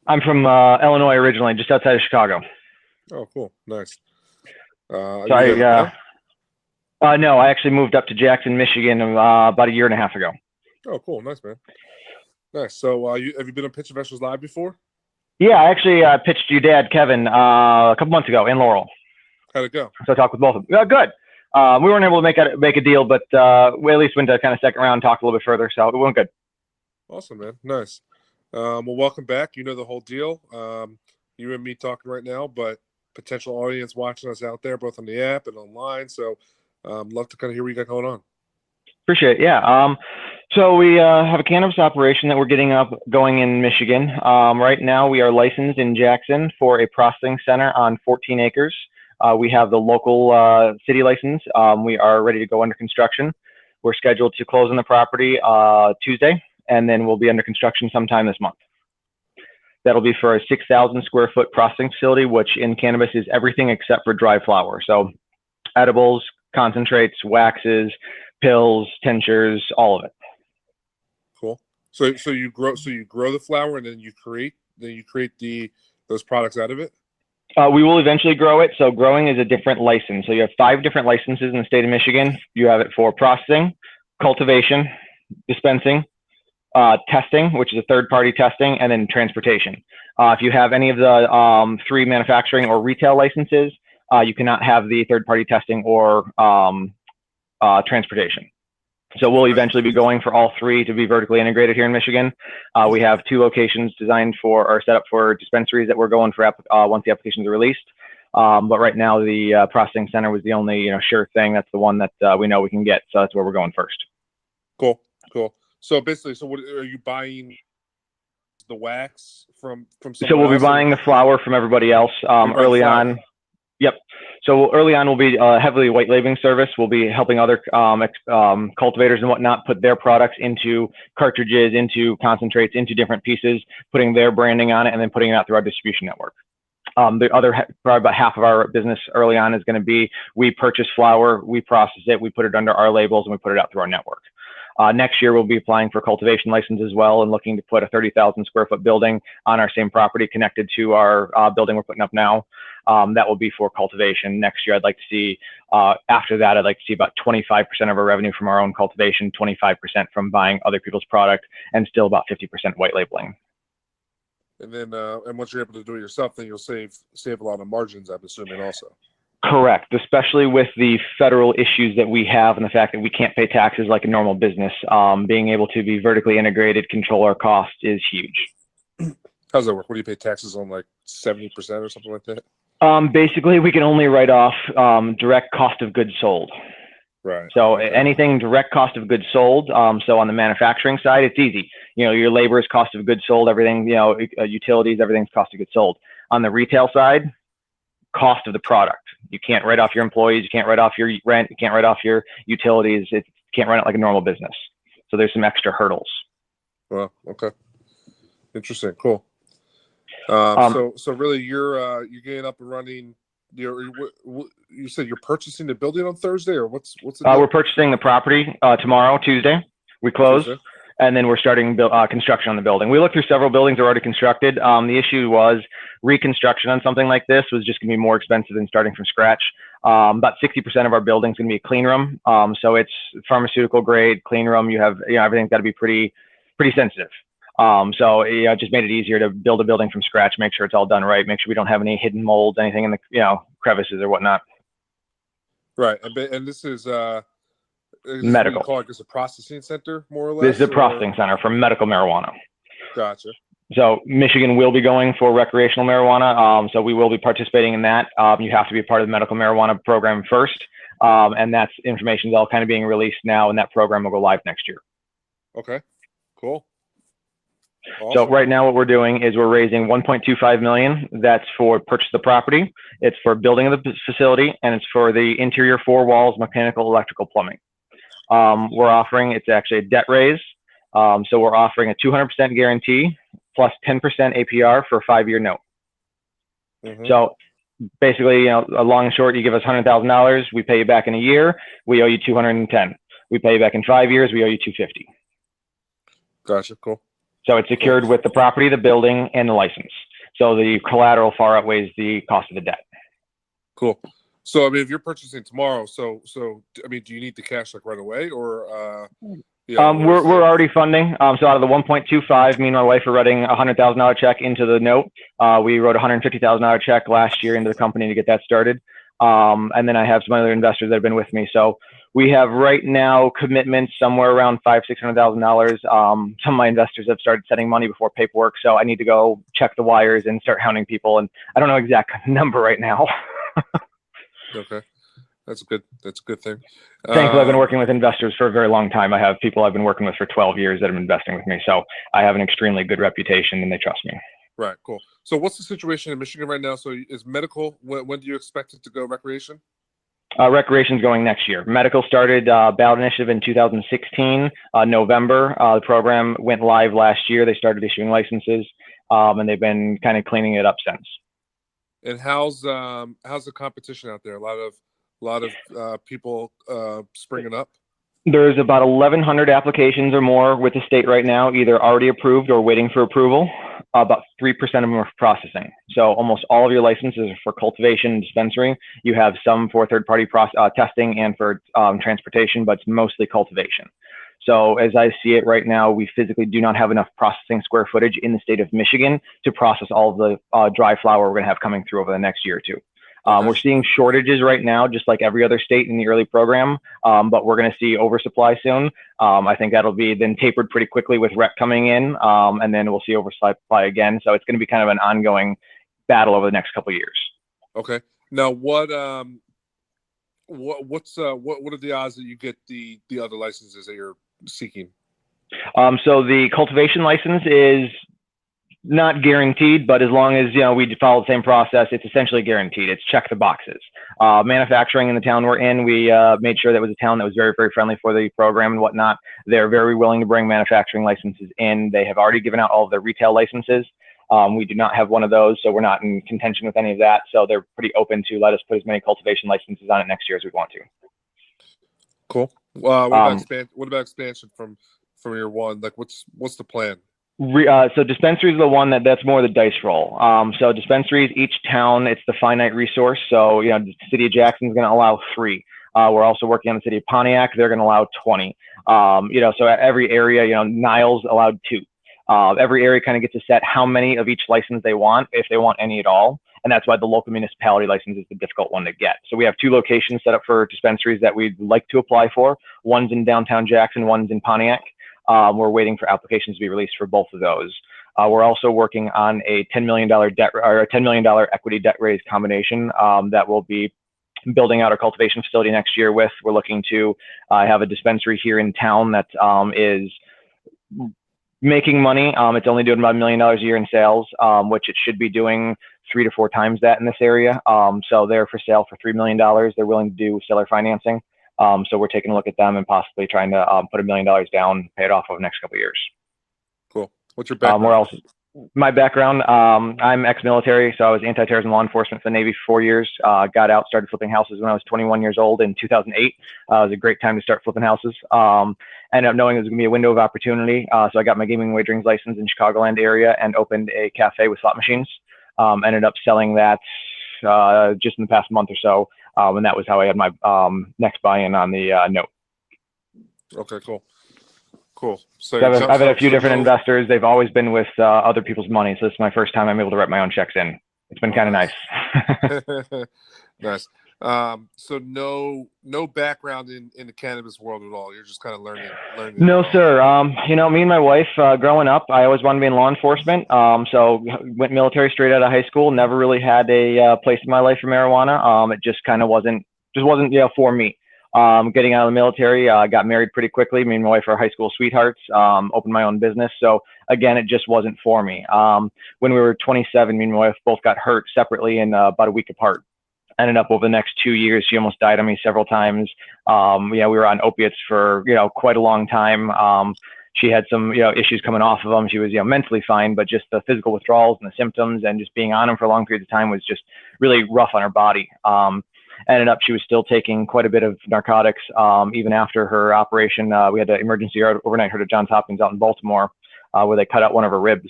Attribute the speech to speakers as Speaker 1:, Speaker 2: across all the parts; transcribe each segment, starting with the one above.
Speaker 1: I'm from Illinois originally, just outside of Chicago.
Speaker 2: Oh, cool. Nice. Are
Speaker 1: So
Speaker 2: you there now?
Speaker 1: no, I actually moved up to Jackson, Michigan about a year and a half ago.
Speaker 2: Oh, cool. Nice, man. Nice. So have you been on Pitch Investors Live before?
Speaker 1: Yeah, I actually pitched your dad, Kevin, a couple months ago in Laurel.
Speaker 2: How'd it go?
Speaker 1: So I talked with both of them. Good. We weren't able to make a deal, but we at least went to kind of second round and talked a little bit further, so it went good.
Speaker 2: Awesome, man. Nice. Well, welcome back. You know the whole deal. You and me talking right now, but potential audience watching us out there, both on the app and online. So love to kind of hear what you got going on.
Speaker 1: Appreciate it. Yeah. So we have a cannabis operation that we're getting up going in Michigan. Right now we are licensed in Jackson for a processing center on 14 acres. We have the local city license. We are ready to go under construction. We're scheduled to close on the property Tuesday, and then we'll be under construction sometime this month. That'll be for a 6,000 square foot processing facility, which in cannabis is everything except for dry flower. So edibles, concentrates, waxes, pills, tinctures, all of it.
Speaker 2: Cool. So you grow the flower and then you create those products out of it?
Speaker 1: We will eventually grow it. So growing is a different license. So you have 5 different licenses in the state of Michigan. You have it for processing, cultivation, dispensing, testing, which is a third-party testing, and then transportation. If you have any of the 3 manufacturing or retail licenses, you cannot have the third-party testing or transportation. So we'll eventually be going for all 3 to be vertically integrated here in Michigan. We have 2 locations designed for or set up for dispensaries that we're going for once the applications are released. But right now the processing center was the only sure thing. That's the one that we know we can get. So that's where we're going first.
Speaker 2: Cool. So basically, what are you buying? The wax from
Speaker 1: so we'll be buying the flower from everybody else early on. Yep. So early on, we'll be heavily white labeling service. We'll be helping other cultivators and whatnot put their products into cartridges, into concentrates, into different pieces, putting their branding on it, and then putting it out through our distribution network. The other, probably about half of our business early on is going to be we purchase flower, we process it, we put it under our labels, and we put it out through our network. Next year, we'll be applying for cultivation license as well and looking to put a 30,000 square foot building on our same property connected to our building we're putting up now. That will be for cultivation. Next year, I'd like to see, after that, I'd like to see about 25% of our revenue from our own cultivation, 25% from buying other people's product, and still about 50% white labeling.
Speaker 2: And then, and once you're able to do it yourself, then you'll save a lot of margins, I'm assuming also.
Speaker 1: Correct, especially with the federal issues that we have and the fact that we can't pay taxes like a normal business. Being able to be vertically integrated, control our costs is huge.
Speaker 2: How does that work? What do you pay taxes on, like 70% or something like that?
Speaker 1: Basically, we can only write off direct cost of goods sold.
Speaker 2: Right.
Speaker 1: So anything direct cost of goods sold. So on the manufacturing side, it's easy. Your labor is cost of goods sold. Everything, utilities, everything's cost of goods sold. On the retail side, cost of the product. You can't write off your employees. You can't write off your rent. You can't write off your utilities. You can't run it like a normal business. So there's some extra hurdles.
Speaker 2: Well, okay. Interesting. Cool. So really, you're getting up and running. You said you're purchasing the building on Thursday, or what's the deal?
Speaker 1: We're purchasing the property tomorrow, Tuesday. We close. Tuesday. And then we're starting construction on the building. We looked through several buildings that are already constructed. The issue was reconstruction on something like this was just going to be more expensive than starting from scratch. About 60% of our building is going to be a clean room. So it's pharmaceutical grade clean room. You have, everything's got to be pretty sensitive. So it just made it easier to build a building from scratch, make sure it's all done right, make sure we don't have any hidden molds, anything in the, crevices or whatnot.
Speaker 2: Right. And this is,
Speaker 1: medical.
Speaker 2: Call it just a processing center, more or less?
Speaker 1: This is a processing center for medical marijuana.
Speaker 2: Gotcha.
Speaker 1: So Michigan will be going for recreational marijuana. So we will be participating in that. You have to be a part of the medical marijuana program first. And that's information is all kind of being released now, and that program will go live next year.
Speaker 2: Okay, cool. Awesome.
Speaker 1: So right now what we're doing is we're raising $1.25 million. That's for purchase of the property. It's for building of the facility, and it's for the interior 4 walls, mechanical, electrical, plumbing. We're offering, it's actually a debt raise. So we're offering a 200% guarantee plus 10% APR for a 5-year note. Mm-hmm. So basically, long and short, you give us $100,000, we pay you back in a year, we owe you $210. We pay you back in 5 years, we owe you $250.
Speaker 2: Gotcha, cool.
Speaker 1: So it's secured with the property, the building, and the license. So the collateral far outweighs the cost of the debt.
Speaker 2: Cool. So, I mean, if you're purchasing tomorrow, so I mean, do you need the cash like right away, or
Speaker 1: we're already funding. So out of the 1.25, me and my wife are writing a $100,000 check into the note. We wrote a $150,000 check last year into the company to get that started. And then I have some other investors that have been with me. So we have right now commitments somewhere around $500,000-$600,000. Some of my investors have started sending money before paperwork, so I need to go check the wires and start hounding people. And I don't know exact number right now.
Speaker 2: Okay, that's a good thing.
Speaker 1: Thankfully, I've been working with investors for a very long time. I have people I've been working with for 12 years that have been investing with me, so I have an extremely good reputation, and they trust me.
Speaker 2: Right, cool. So what's the situation in Michigan right now? So is medical, when do you expect it to go recreation?
Speaker 1: Recreation's going next year. Medical started ballot initiative in 2016, November. The program went live last year. They started issuing licenses, and they've been kind of cleaning it up since.
Speaker 2: And how's the competition out there? A lot of people springing up.
Speaker 1: There's about 1,100 applications or more with the state right now, either already approved or waiting for approval. About 3% of them are for processing. So almost all of your licenses are for cultivation and dispensary. You have some for third-party testing and for transportation, but it's mostly cultivation. So as I see it right now, we physically do not have enough processing square footage in the state of Michigan to process all of the dry flower we're going to have coming through over the next year or two. We're seeing shortages right now, just like every other state in the early program, but we're going to see oversupply soon. I think that'll be then tapered pretty quickly with rec coming in, and then we'll see oversupply again. So it's going to be kind of an ongoing battle over the next couple of years.
Speaker 2: Okay. Now, what are the odds that you get the other licenses that you're seeking?
Speaker 1: So the cultivation license is not guaranteed, but as long as we follow the same process, it's essentially guaranteed. It's check the boxes. Manufacturing in the town we're in, we made sure that was a town that was very, very friendly for the program and whatnot. They're very willing to bring manufacturing licenses in. They have already given out all of their retail licenses. We do not have one of those, so we're not in contention with any of that. So they're pretty open to let us put as many cultivation licenses on it next year as we want to.
Speaker 2: Cool. What about expansion from year one? Like, what's the plan?
Speaker 1: So dispensary is the one that's more the dice roll. So dispensaries, each town, it's the finite resource. So, the city of Jackson is going to allow 3. We're also working on the city of Pontiac. They're going to allow 20. So at every area, Niles allowed 2. Every area kind of gets to set how many of each license they want, if they want any at all. And that's why the local municipality license is the difficult one to get. So we have 2 locations set up for dispensaries that we'd like to apply for. One's in downtown Jackson, one's in Pontiac. We're waiting for applications to be released for both of those. We're also working on a $10 million debt or a $10 million equity debt raise combination that will be building out our cultivation facility next year with. We're looking to have a dispensary here in town that is making money. It's only doing about $1 million a year in sales, which it should be doing 3 to 4 times that in this area. So they're for sale for $3 million. They're willing to do seller financing. So we're taking a look at them and possibly trying to put $1 million down, pay it off over the next couple of years.
Speaker 2: Cool. What's your background?
Speaker 1: My background, I'm ex-military, so I was anti-terrorism law enforcement for the Navy for 4 years. Got out, started flipping houses when I was 21 years old in 2008. It was a great time to start flipping houses. Ended up knowing it was going to be a window of opportunity. So I got my gaming wagering license in Chicagoland area and opened a cafe with slot machines. Ended up selling that just in the past month or so. And that was how I had my next buy-in on the note.
Speaker 2: Okay, cool. So
Speaker 1: I've had a few different investors. They've always been with other people's money. So this is my first time I'm able to write my own checks in. It's been kind of nice.
Speaker 2: Nice. So no background in the cannabis world at all. You're just kind of learning.
Speaker 1: No, sir. Me and my wife, growing up, I always wanted to be in law enforcement. So went military straight out of high school. Never really had a place in my life for marijuana. It just kind of wasn't for me. Getting out of the military, got married pretty quickly. Me and my wife are high school sweethearts. Opened my own business. So again, it just wasn't for me. When we were 27, me and my wife both got hurt separately and about a week apart. Ended up over the next 2 years, she almost died on me several times. We were on opiates for, quite a long time. She had some, issues coming off of them. She was, mentally fine, but just the physical withdrawals and the symptoms and just being on them for a long period of time was just really rough on her body. Ended up, she was still taking quite a bit of narcotics, even after her operation. We had to emergency overnight her to Johns Hopkins out in Baltimore. where they cut out one of her ribs.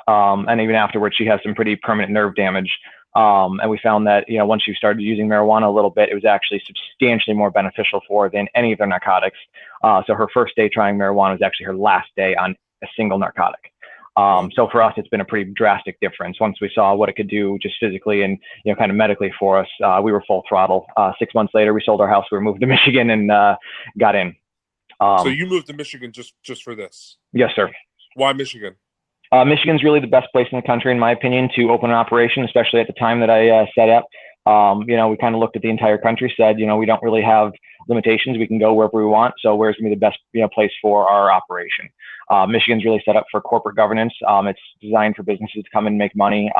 Speaker 1: And even afterwards, she has some pretty permanent nerve damage. And we found that, once she started using marijuana a little bit, it was actually substantially more beneficial for her than any of the narcotics. So her first day trying marijuana was actually her last day on a single narcotic. So for us, it's been a pretty drastic difference. Once we saw what it could do just physically and, kind of medically for us, we were full throttle. 6 months later, we sold our house. We were moved to Michigan and got in.
Speaker 2: So you moved to Michigan just for this?
Speaker 1: Yes, sir.
Speaker 2: Why Michigan?
Speaker 1: Michigan's really the best place in the country, in my opinion, to open an operation, especially at the time that I set up. We kind of looked at the entire country, said, we don't really have limitations. We can go wherever we want. So where's going to be the best, place for our operation? Michigan's really set up for corporate governance. It's designed for businesses to come and make money.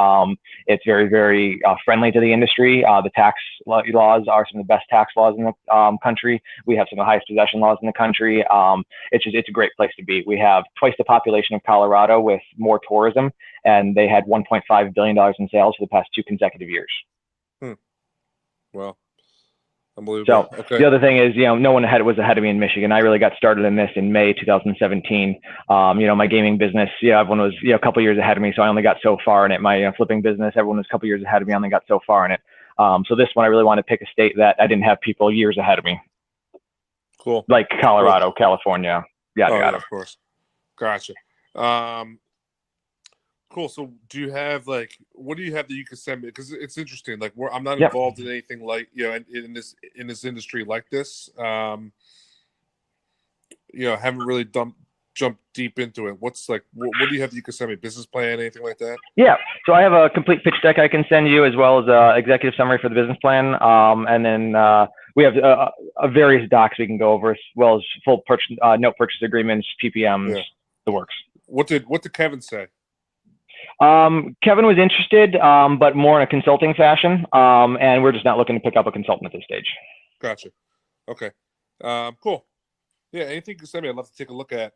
Speaker 1: It's very, very friendly to the industry. The tax laws are some of the best tax laws in the country. We have some of the highest possession laws in the country. It's a great place to be. We have twice the population of Colorado with more tourism, and they had $1.5 billion in sales for the past 2 consecutive years.
Speaker 2: Well, unbelievable.
Speaker 1: So okay. The other thing is, no one was ahead of me in Michigan. I really got started in this in May 2017. My gaming business, everyone was, a couple years ahead of me. So I only got so far in it. My flipping business, everyone was a couple years ahead of me. I only got so far in it. So this one, I really want to pick a state that I didn't have people years ahead of me.
Speaker 2: Cool.
Speaker 1: Like Colorado, California.
Speaker 2: Yeah, of course. Gotcha. Cool. So do you have what do you have that you can send me? Because it's interesting. I'm not involved in anything in this industry like this. Haven't really jumped deep into it. What do you have that you can send me? Business plan, anything like that? Yeah.
Speaker 1: So I have a complete pitch deck I can send you, as well as executive summary for the business plan. And then we have various docs we can go over, as well as full note purchase agreements, PPMs, the works.
Speaker 2: What did Kevin say?
Speaker 1: Kevin was interested, but more in a consulting fashion. And we're just not looking to pick up a consultant at this stage.
Speaker 2: Gotcha. Okay. Cool. Yeah. Anything you can send me, I'd love to take a look at.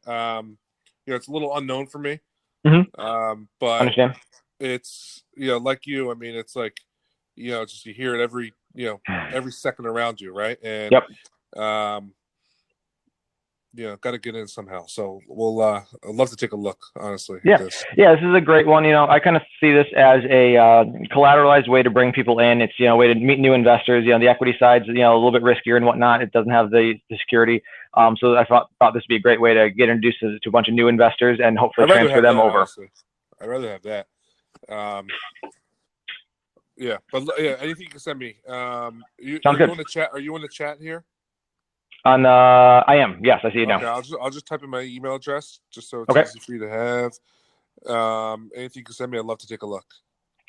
Speaker 2: It's a little unknown for me.
Speaker 1: Mm-hmm.
Speaker 2: But
Speaker 1: understand.
Speaker 2: It's, like you, I mean, it's just, you hear it every second around you. Right. And, got to get in somehow. So I'd love to take a look, honestly.
Speaker 1: Yeah. This is a great one. I kind of see this as a collateralized way to bring people in. It's, a way to meet new investors. The equity side's, a little bit riskier and whatnot. It doesn't have the security. So I thought this would be a great way to get introduced to a bunch of new investors and hopefully transfer them over.
Speaker 2: Honestly. I'd rather have that. Anything you can send me.
Speaker 1: Sounds good.
Speaker 2: Are you in the chat here?
Speaker 1: I am. Yes, I see it now.
Speaker 2: Okay, I'll just type in my email address just so it's easy for you to have. Anything you can send me, I'd love to take a look.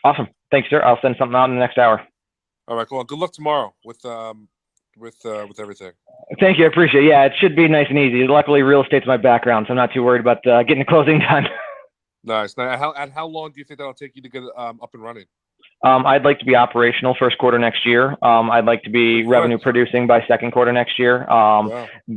Speaker 1: Awesome. Thanks, sir. I'll send something out in the next hour.
Speaker 2: All right, cool. Good luck tomorrow with everything.
Speaker 1: Thank you. I appreciate it. Yeah, it should be nice and easy. Luckily, real estate's my background, so I'm not too worried about getting the closing done.
Speaker 2: Nice. Now, how long do you think that'll take you to get up and running?
Speaker 1: I'd like to be operational first quarter next year. I'd like to be revenue producing by second quarter next year.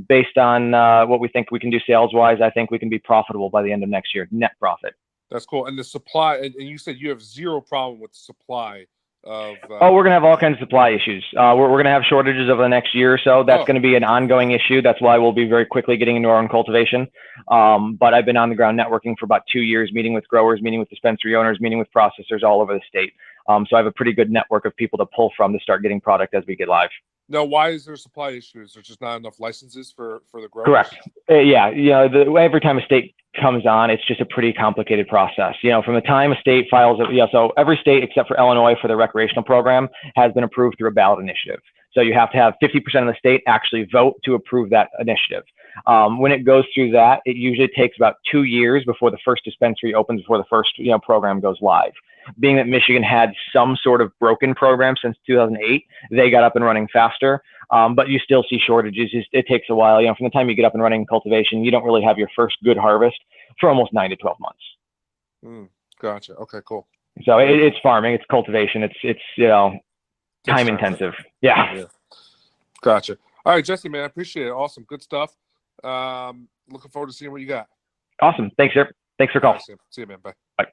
Speaker 1: Based on what we think we can do sales wise, I think we can be profitable by the end of next year, net profit.
Speaker 2: That's cool. And the supply, and you said you have zero problem with the supply of.
Speaker 1: We're going to have all kinds of supply issues. We're going to have shortages over the next year or so. That's going to be an ongoing issue. That's why we'll be very quickly getting into our own cultivation. But I've been on the ground networking for about 2 years, meeting with growers, meeting with dispensary owners, meeting with processors all over the state. So I have a pretty good network of people to pull from to start getting product as we get live.
Speaker 2: Now, why is there supply issues? There's just not enough licenses for the growers?
Speaker 1: Correct. Every time a state comes on, it's just a pretty complicated process. From the time a state files, so every state except for Illinois for the recreational program has been approved through a ballot initiative. So you have to have 50% of the state actually vote to approve that initiative. When it goes through that, it usually takes about 2 years before the first dispensary opens, before the first program goes live. Being that Michigan had some sort of broken program since 2008, they got up and running faster. But you still see shortages. It takes a while. From the time you get up and running in cultivation, you don't really have your first good harvest for almost 9 to 12 months.
Speaker 2: Gotcha. Okay, cool.
Speaker 1: So it's farming, it's cultivation, it's time intensive. Yeah.
Speaker 2: Gotcha. All right, Jesse, man, I appreciate it. Awesome, good stuff. Looking forward to seeing what you got.
Speaker 1: Awesome. Thanks, sir. Thanks for calling.
Speaker 2: See you, man. Bye.
Speaker 1: Bye.